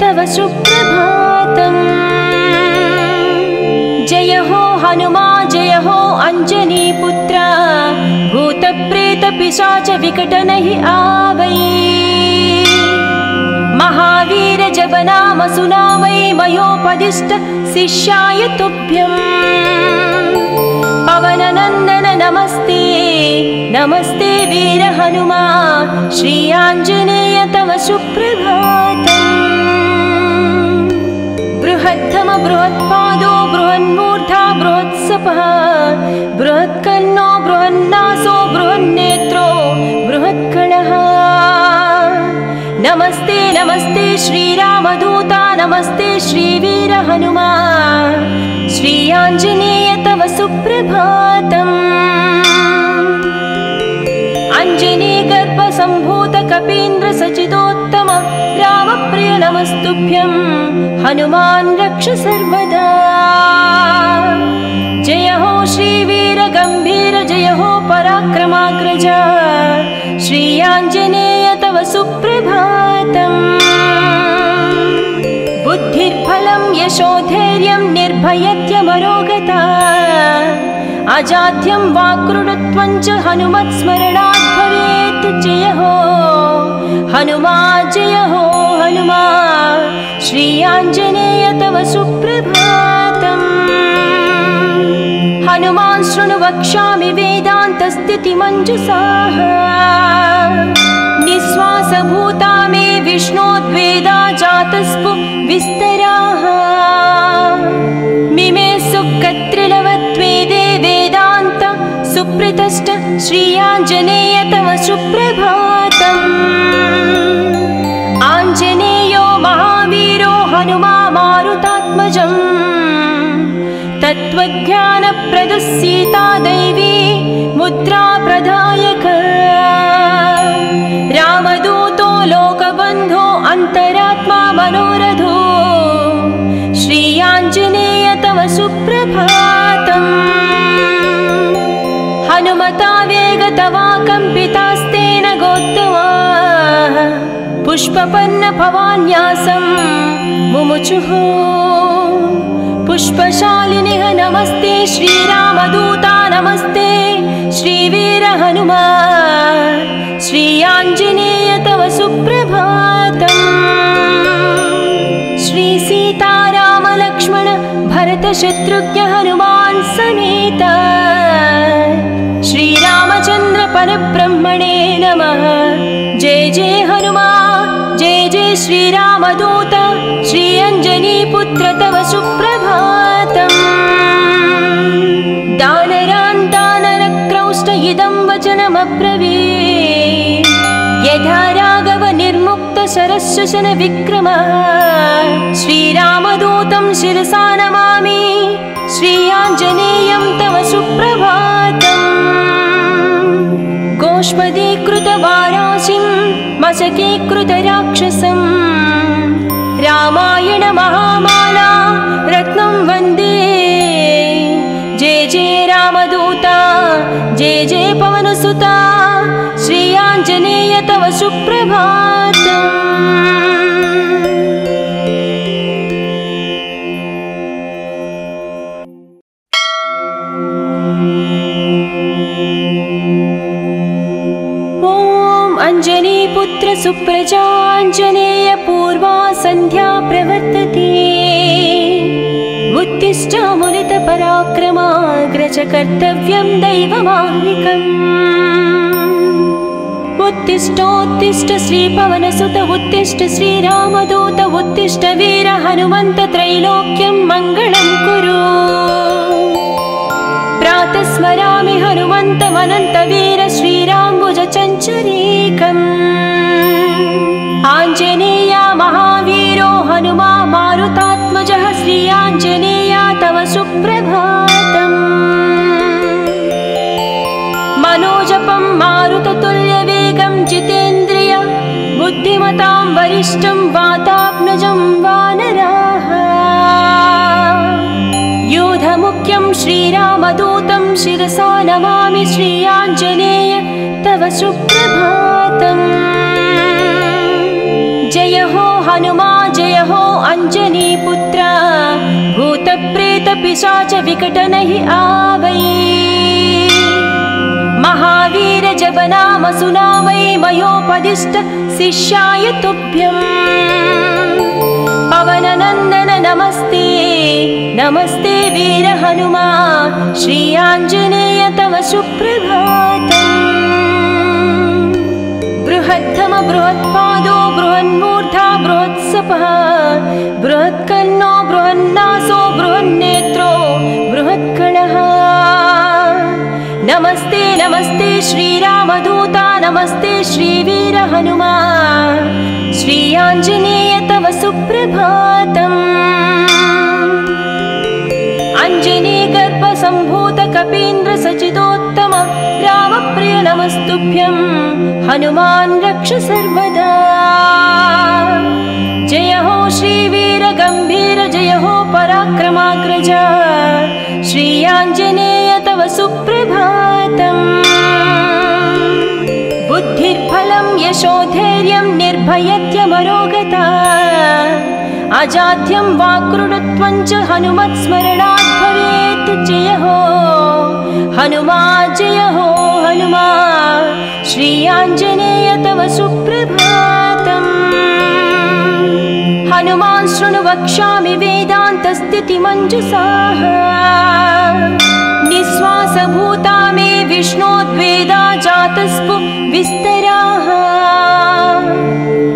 Speaker 1: तव सुप्रभातम्। जय हो हनुमा जय हो अञ्जनीपुत्र भूतप्रेतपिशाच विकटनहि आवै। महावीर जपनाम सुनावै मयोपदिष्ट शिष्याय तुभ्यम्। पवननन्दन नमस्ते नमस्ते वीर हनुमा श्री आञ्जनेय तव सुप्रभातम्। बृहत्तम बृहत्पादो बृहन्मूर्धा बृहत्सपः बृहत्कर्णो बृहन्नासो बृहन्नेत्रो बृहत्कणः। नमस्ते नमस्ते श्रीरामदूता नमस्ते श्रीवीर हनुमा श्री आञ्जनेय तव सुप्रभातम्। अञ्जनीगर्भसम्भूत कपीन्द्र सचितोत्तम रामप्रिय नमस्तुभ्यं हनुमान् रक्ष सर्वदा। जय हो श्रीवीर गम्भीर जय हो पराक्रमाग्रज श्री आञ्जनेय तव सुप्रभातम्। बुद्धिर्बलं यशोधैर्यं निर्भयत्यमरोगता अजाड्यं वाक्कृतत्वं च हनुमत्स्मरणात् भवेत्। जय हो हनुमा जय हो हनुमा श्री आञ्जनेय तव सुप्रभातम्। हनुमान् शृणु वक्ष्यामि वेदान्तस्थितिमञ्जुषाः निःश्वासभूता मे विष्णोद्वेदा जातस्पु विस्तराः। मिमे सुकत्रिलवत्वेदे वेदान्त सुप्रतिष्ठ श्री आञ्जनेय तव सुप्रभातम्। आञ्जनेयो महावीरो हनुमा मारुतात्मजम् तत्त्वज्ञानप्रदः सीता दैवी मुद्रा प्रदायक। रामदूतो लोकबन्धो अन्तरात्मा मनोरथो श्री आञ्जनेय तव सुप्रभातम्। हनुमता वेगतवा कम्पितास्तेन गोत्तमा पुष्पपन्न भवान्यासं मुमुचुः। पुष्पशालिनिः नमस्ते श्रीरामदूता नमस्ते श्रीवीर हनुमा श्री आञ्जनेय तव सुप्रभातम्। श्री सीताराम लक्ष्मण भरत शत्रुघ्न हनुमान् समेत श्रीरामचन्द्र परब्रह्मणे नमः। जय जय हनुमा जय जय श्रीरामदूत श्री अञ्जनीपुत्र तव सुप्रभातम्। दानरान् दानरक्रौष्ट इदं वचनमब्रवीत् यथा राघव निर्मुक्त शरशशन विक्रम। श्रीरामदूतं शिरसा नमामि श्री आञ्जनेयं तव सुप्रभातम्। गोष्पदीकृतवाराशिं मशकीकृतराक्षसं रामायण महामाला रत्नं वन्दे। जय जय रामदूता जय जय पवनसुता श्री आञ्जनेय तव सुप्रभातम्। अञ्जनीपुत्र सुप्रजाञ्जनेय पूर्वा सन्ध्या प्रवर्तते। उत्तिष्ठ मुनितपराक्रमाग्रज कर्तव्यं दैवमाह्निकम्। उत्तिष्ठोत्तिष्ठ श्रीपवनसुत उत्तिष्ठ श्रीरामदूत उत्तिष्ठ वीर हनुमन्त त्रैलोक्यं मङ्गलं कुरु। प्रातः स्मरामि हनुमन्तमनन्तवीर श्रीराम्बुजचञ्चरीकम्। आञ्जनेया महावीरो हनुमा मारुतात्मजः श्री आञ्जनेया तव सुप्रभातम्। मनोजपं मारुततुल्यवेगं जितेन्द्रिय बुद्धिमतां वरिष्ठं वातात्मजं वानराः। योधमुख्यं श्रीरामदूतं शिरसा नमामि श्री आञ्जनेय तव सुप्रभातम्। जय हो हनुमा जय हो अंजनीपुत्र भूतप्रेतपिशाच विकटनहि आवै। महावीर जप नाम सुनावै मयोपदिष्ट शिष्याय तुभ्यम्। पवननन्दन नमस्ते नमस्ते वीर हनुमा श्री आञ्जनेय तव सुप्रभातम्। बृहद्धम बृहत्पादो बृहन्मूर्धा बृहत्सपः बृहत्कर्णो बृहन्नासो बृहन्नेत्रो बृहत्कणः। नमस्ते नमस्ते श्रीरामदूता नमस्ते श्रीवीर हनुमा श्री आञ्जनेय तव सुप्रभातम्। अञ्जनीगर्भसम्भूत कपीन्द्र सचिदोत्तम रामप्रिय नमस्तुभ्यं हनुमान् रक्ष सर्वदा। जय हो श्रीवीर गम्भीर जय हो पराक्रमाग्रज श्री आञ्जनेय तव सुप्रभातम्। बुद्धिर्बलं यशोधैर्यं निर्भयत्यमरोगता अजाड्यं वाक्कृतत्वं च हनुमत्स्मरणात् भवेत्। जय हो हनुमा जय हो हनुमा श्री आञ्जनेय तव सुप्रभातम्। हनुमान् शृणु वक्ष्यामि वेदान्तस्थितिमञ्जुषाः निःश्वासभूता मे विष्णोद्वेदा जातस्पु विस्तराः।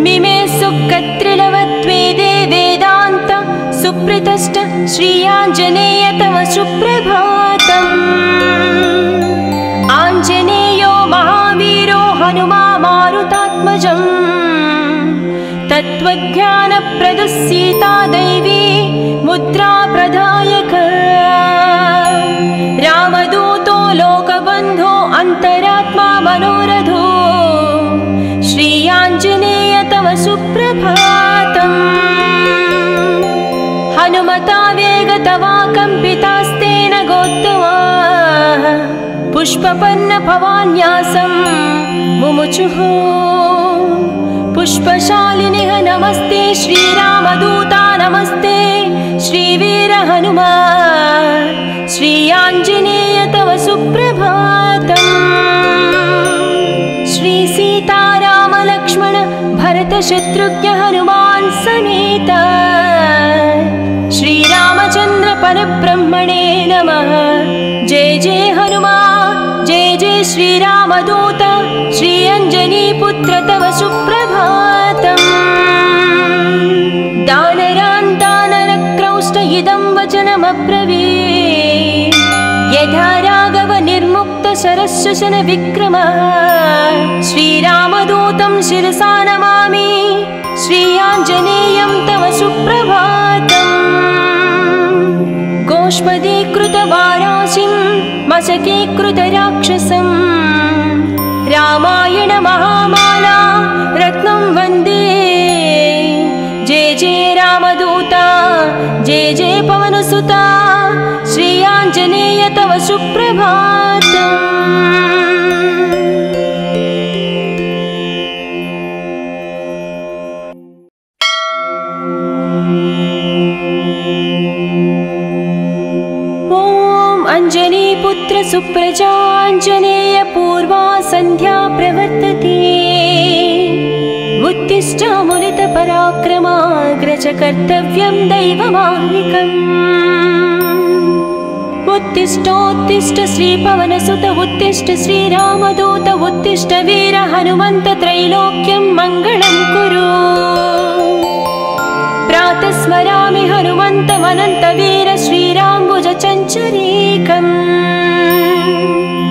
Speaker 1: मिमे सुकत्रिलवत्वेदे वेदान्त सुप्रतिष्ठ श्री आञ्जनेय तव सुप्रभातम्। आञ्जनेयो महावीरो हनुमा मारुतात्मजम् तत्त्वज्ञानप्रदः सीता दैवी मुद्रा प्रदायक। रामदूतो लोकबन्धो अन्तरात्मा मनोरथो श्री आञ्जनेय तव सुप्रभातम्। हनुमता वेगतवा कम्पितास्तेन गोत्तमा पुष्पपन्न भवान्यासं मुमुचुः। पुष्पशालिनिः नमस्ते श्रीरामदूता नमस्ते श्रीवीर हनुमा श्री आञ्जनेय तव सुप्रभातम्। श्री सीताराम लक्ष्मण भरत शत्रुघ्न हनुमान् समेत श्रीरामचन्द्र परब्रह्मणे नमः। जय जय हनुमा जय जय श्रीरामदूत श्री अञ्जनीपुत्र तव सुप्रभातम्। दानरान् दानरक्रौष्ट इदं वचनमब्रवीत् यथा राघव निर्मुक्त शरशशन विक्रम। श्रीरामदूतं शिरसा नमामि श्री आञ्जनेयं तव सुप्रभातम्। गोष्पदीकृतवाराशिं मशकीकृतराक्षसं रामायण महामाला रत्नं वन्दे। जय जय रामदूता जय जय पवनसुता श्री आञ्जनेय तव सुप्रभातम्। अंजनीपुत्र सुप्रजाञ्जनेय पूर्वा सन्ध्या प्रवर्तते। उत्तिष्ठ मुनित पराक्रमाग्रज कर्तव्यं दैवमाह्निकम्। उत्तिष्ठोत्तिष्ठ श्रीपवनसुत उत्तिष्ठ श्रीरामदूत उत्तिष्ठ वीर हनुमन्त त्रैलोक्यं मङ्गलं कुरु। प्रातः स्मरामि हनुमन्तमनन्तवीर श्रीराम्बुजचञ्चरीकम्।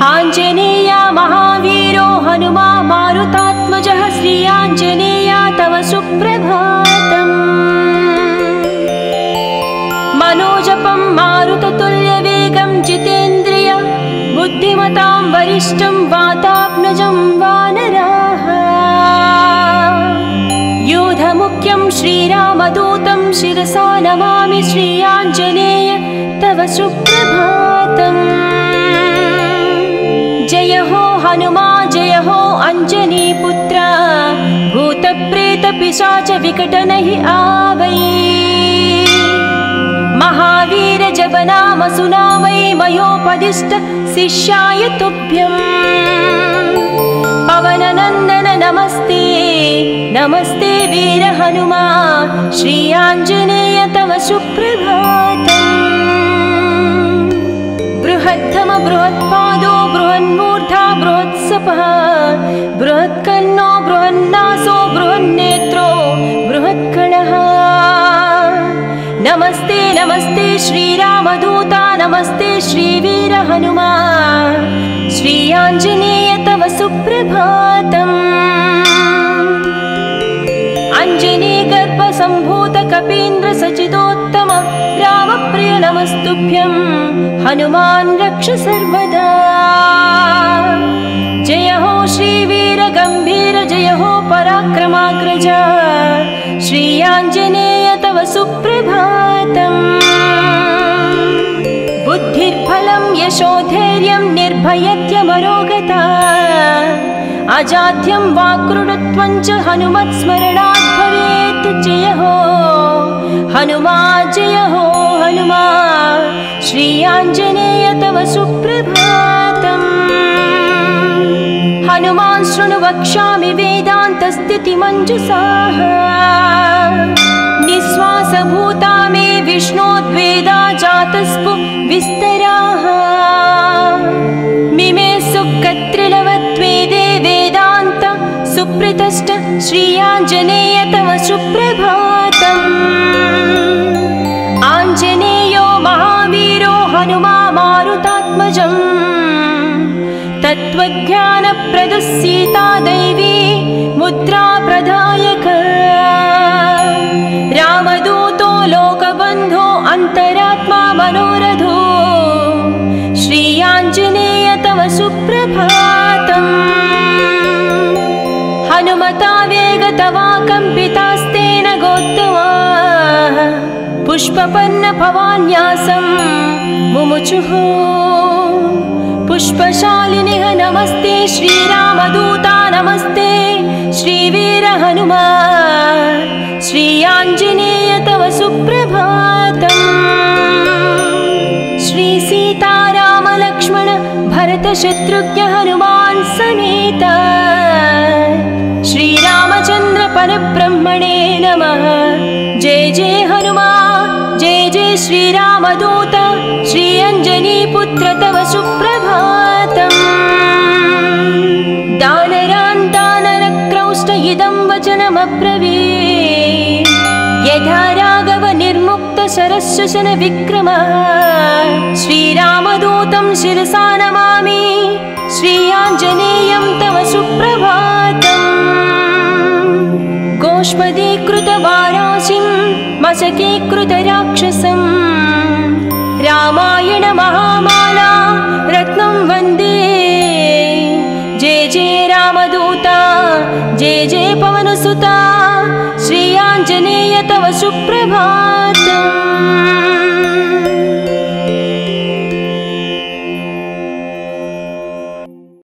Speaker 1: आञ्जनेया महावीरो हनुमा मारुतात्मजः श्री आञ्जनेया तव सुप्रभातम्। मनोजपं मारुततुल्यवेगं जितेन्द्रिय बुद्धिमतां वरिष्ठं वातात्मजं वानराः। योधमुख्यं श्रीरामदूतं शिरसा नमामि श्री आञ्जनेय तव सुप्रभातम्। जय हो हनुमा जय हो अञ्जनीपुत्र भूतप्रेतपिशाच विकटनहि आवै। महावीर जपनाम सुनामै मयोपदिष्ट शिष्याय तुभ्यम्। पवननन्दन नमस्ते नमस्ते वीर हनुमा श्री आञ्जनेय तव सुप्रभातम्। बृहद्धम बृहत्पादो बृहन्मूर्धा बृहत्सपः बृहत्कर्णो बृहन्नासो बृहन्नेत्रो बृहत्कणः। नमस्ते नमस्ते श्रीरामदूता नमस्ते श्रीवीर हनुमा श्री आञ्जनेय तव सुप्रभातम्। अञ्जनीगर्भसम्भूत कपीन्द्र सचिदोत्तम रामप्रिय नमस्तुभ्यं हनुमान् रक्ष सर्वदा। जय हो श्रीवीर गम्भीर जय हो पराक्रमाग्रज श्री आञ्जनेय तव सुप्रभातम्। बुद्धिर्बलं यशोधैर्यं निर्भयत्यमरोगता अजाड्यं वाक्कृतत्वं च हनुमत्स्मरणात् भवेत्। जय हो हनुमा जय हो हनुमा श्री आञ्जनेय तव सुप्रभातम्। हनुमान् शृणु वक्ष्यामि वेदान्तस्थितिमञ्जुषाः निःश्वासभूता मे विष्णोद्वेदा जातस्पु विस्तराः। मिमे सुकत्रिलवत्वेदे वेदान्त सुप्रतिष्ठ श्री आञ्जनेय तव सुप्रभातम्। आञ्जनेयो महावीरो हनुमा मारुतात्मजम् तत्त्वज्ञानप्रदः सीता दैवी मुद्रा प्रदायक। रामदूतो लोकबन्धो अन्तरात्मा मनोरथो श्री आञ्जनेय तव सुप्रभातम्। हनुमता वेगतवा कम्पितास्तेन गोत्तमाः पुष्पपन्न भवान्यासं मुमुचुः। पुष्पशालिनिः नमस्ते श्रीरामदूता नमस्ते श्रीवीर हनुमा श्री आञ्जनेय तव सुप्रभातम्। श्री सीताराम लक्ष्मण भरत शत्रुघ्न हनुमान् समेत श्रीरामचन्द्र परब्रह्मणे नमः। जय जय हनुमा जय जय श्रीरामदूत श्री अञ्जनीपुत्र तव सुप्रभातम्। दानरान् दानरक्रौष्ट इदं वचनमब्रवीत् यथा राघव निर्मुक्त शरश्वसन विक्रम। श्रीरामदूतं शिरसा नमामि श्री आञ्जनेयं तव सुप्रभातम्। गोष्पदीकृतवाराशिं मशकीकृतराक्षसं रामायण महामाला रत्नं वन्दे। जय जय रामदूता जय जय पवनसुता श्री आञ्जनेय तव सुप्रभातम्।